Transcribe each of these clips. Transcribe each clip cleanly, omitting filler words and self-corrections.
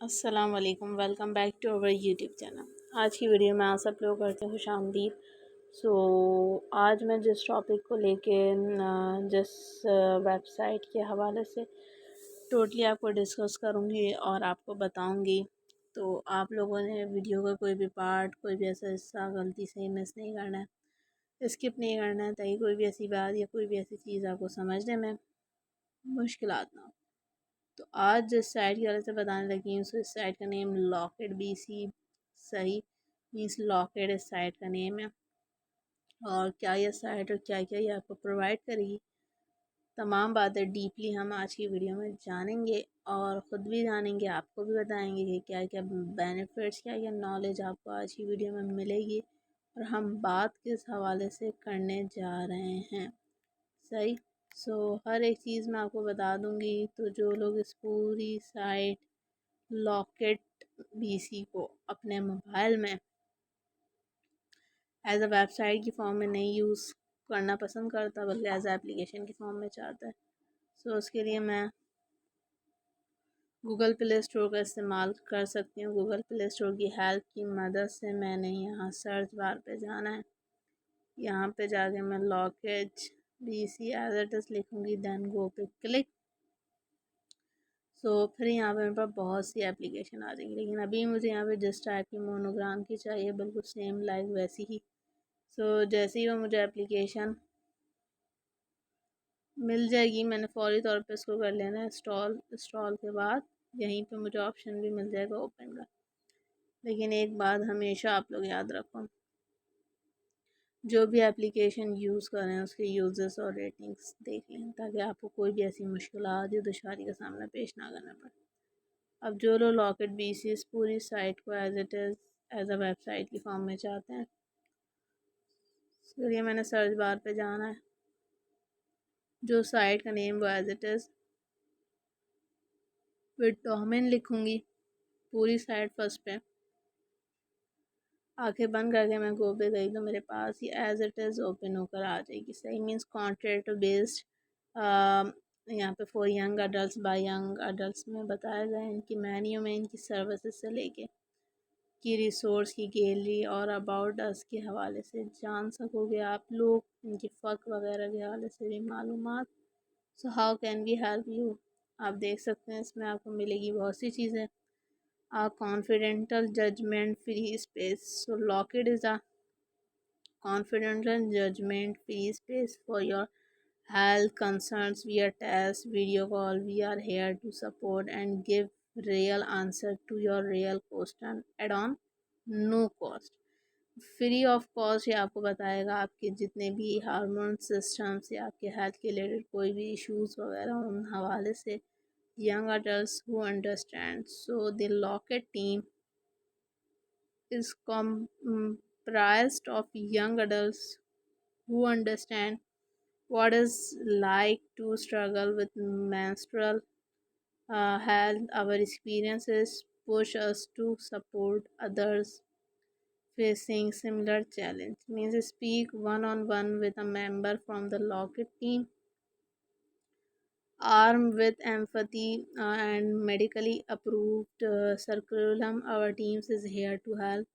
अस्सलाम वालेकुम, welcome back to our YouTube channel. आज की वीडियो में आप सब लोग करते हैं खुशामदीद। आज मैं जिस टॉपिक को लेके जिस वेबसाइट के हवाले से टोटली आपको डिस्कस करूँगी और आपको बताऊँगी, तो आप लोगों ने वीडियो का कोई भी पार्ट, कोई भी ऐसा हिस्सा गलती से मिस नहीं करना है, स्किप नहीं करना है, ताकि कोई भी ऐसी बात या कोई भी ऐसी चीज़ आपको समझने में मुश्किलात ना हो। तो आज जिस साइट की वजह से बताने लगी हूँ, इस साइट का नेम लॉकेट BC सही मीन्स लॉकेट इस साइट का नेम है। और क्या यह साइट और क्या क्या ये आपको प्रोवाइड करेगी, तमाम बातें डीपली हम आज की वीडियो में जानेंगे और ख़ुद भी जानेंगे, आपको भी बताएंगे कि क्या क्या बेनिफिट्स, क्या क्या नॉलेज आपको आज की वीडियो में मिलेगी और हम बात किस हवाले से करने जा रहे हैं। सही। हर एक चीज़ मैं आपको बता दूंगी। तो जो लोग इस पूरी साइट लॉकेट BC को अपने मोबाइल में एज अ वेबसाइट की फॉर्म में नहीं यूज़ करना पसंद करता, बल्कि एज अ एप्लीकेशन की फॉर्म में चाहता है, उसके लिए मैं गूगल प्ले स्टोर का इस्तेमाल कर सकती हूँ। गूगल प्ले स्टोर की हेल्प की मदद से मैंने यहाँ सर्च बार पे जाना है। यहाँ पे जाके मैं Locket BC as it is लिखूँगी, देन गो पे क्लिक। फिर यहाँ पे मेरे पास बहुत सी एप्लीकेशन आ जाएंगी, लेकिन अभी मुझे यहाँ पे जिस टाइप की मोनोग्राम की चाहिए, बिल्कुल सेम लाइक वैसी ही। जैसे ही वो मुझे एप्लीकेशन मिल जाएगी, मैंने फौरी तौर पे इसको कर लेना है इंस्टॉल के बाद यहीं पे मुझे ऑप्शन भी मिल जाएगा ओपन का। लेकिन एक बात हमेशा आप लोग याद रखो, जो भी एप्लीकेशन यूज़ कर रहे हैं उसके यूजर्स और रेटिंग्स देख लें, ताकि आपको कोई भी ऐसी मुश्किलात या दुश्वारी का सामना पेश ना करना पड़े। अब जो लोग लॉकेट BC इस पूरी साइट को as it is as a website की फॉर्म में चाहते हैं, इसके लिए मैंने सर्च बार पे जाना है। जो साइट का नेम वो as it is with domain लिखूँगी, पूरी साइट फर्स्ट पे आंखें बंद करके मैं गो पे गई, तो मेरे पास ही एज इट इज़ ओपन होकर आ जाएगी। सही मीन्स कॉन्ट्रैक्ट बेस्ड। यहाँ पे for young adult by young adult में बताया गया है। इनकी मेन्यू में इनकी सर्विसेज से लेके की रिसोर्स की गैलरी और अबाउट अस के हवाले से जान सकोगे आप लोग, इनकी फ़क वगैरह के हवाले से भी मालूमात। How can we help you, आप देख सकते हैं इसमें आपको मिलेगी बहुत सी चीज़ें। Confidential judgment free space, locket is a confidential judgment free space for your health concerns via text video call. We are here to support and give real answer to your real question at on no cost, free of cost. ये आपको बताएगा आपके जितने भी hormone systems या आपके health के related कोई भी इश्यूज वगैरह उन हवाले से young adults who understand. The Locket team is comprised of young adults who understand what is like to struggle with menstrual health. Our experiences push us to support others facing similar challenge. Means speak one on one with a member from the Locket team, armed with empathy and medically approved curriculum. Our teams is here to help.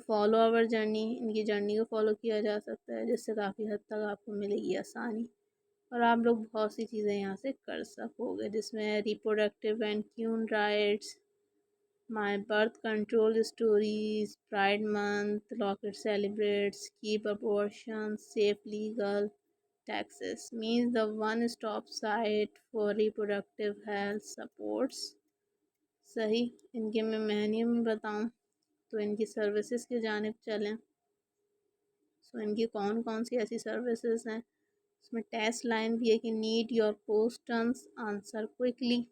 Follow our journey, इनकी journey को follow किया जा सकता है, जिससे काफ़ी हद तक आपको मिलेगी आसानी और आप लोग बहुत सी चीज़ें यहाँ से कर सकोगे, जिसमें reproductive and human rights, my birth control stories, pride month, locket celebrates, keep abortion, safe legal taxes. Means the one stop site for reproductive health supports. सही। इनके मैं मेन्यू में बताऊँ तो इनकी सर्विसेज की जानिब चलें, इनकी कौन कौन सी ऐसी सर्विसेज हैं। इसमें टेस्ट लाइन भी है कि need your questions answered quickly.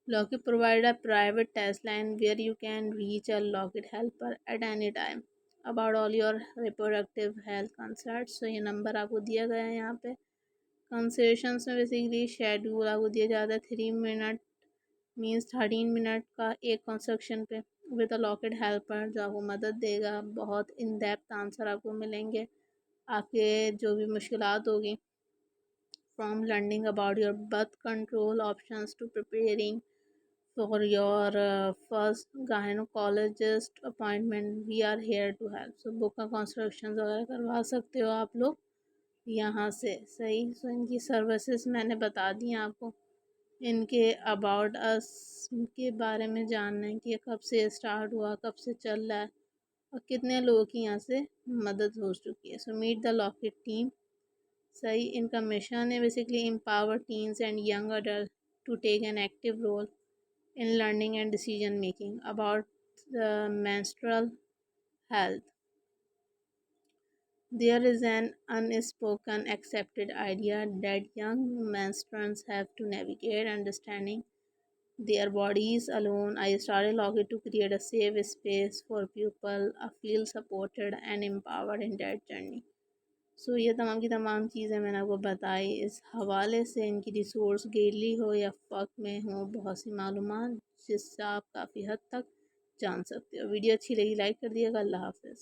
Locket provide a private text line where you can reach a Locket helper at any time about all your reproductive health concerns. ये नंबर आपको दिया गया है यहाँ पे। कंसल्टेशंस में बेसिकली शेड्यूल आपको दिया जाता है 3 मिनट मीन्स 13 मिनट का एक कंस्ट्रक्शन पे विद अ लॉकेट हेल्पर, जो आपको मदद देगा। बहुत इन डेप्थ आंसर आपको मिलेंगे आपके जो भी मुश्किलात होगी, from learning about your birth control options to preparing for your first gynecologist appointment. We are here to help. So book का कंस्ट्रक्शन वगैरह करवा सकते हो आप लोग यहाँ से। सही। सो इनकी सर्विसेज मैंने बता दी हैं आपको। इनके अबाउट अस के बारे में जानना है कि ये कब से स्टार्ट हुआ, कब से चल रहा है और कितने लोगों की यहाँ से मदद हो चुकी है। So meet the Locket team. सही। इनका मिशन है basically empower teens and young adults to take an active role in learning and decision making about menstrual health. There is an unspoken accepted idea that young menstruants have to navigate understanding their bodies alone. I started Locket to create a safe space for people to feel supported and empowered in that journey. सो ये तमाम की तमाम चीज़ें मैंने आपको बताई। इस हवाले से इनकी रिसोर्स गेली हो या फ़क में हो, बहुत सी मालूमात जिससे आप काफ़ी हद तक जान सकते हो। वीडियो अच्छी लगी लाइक कर दिएगा। अल्लाह हाफ़िज़।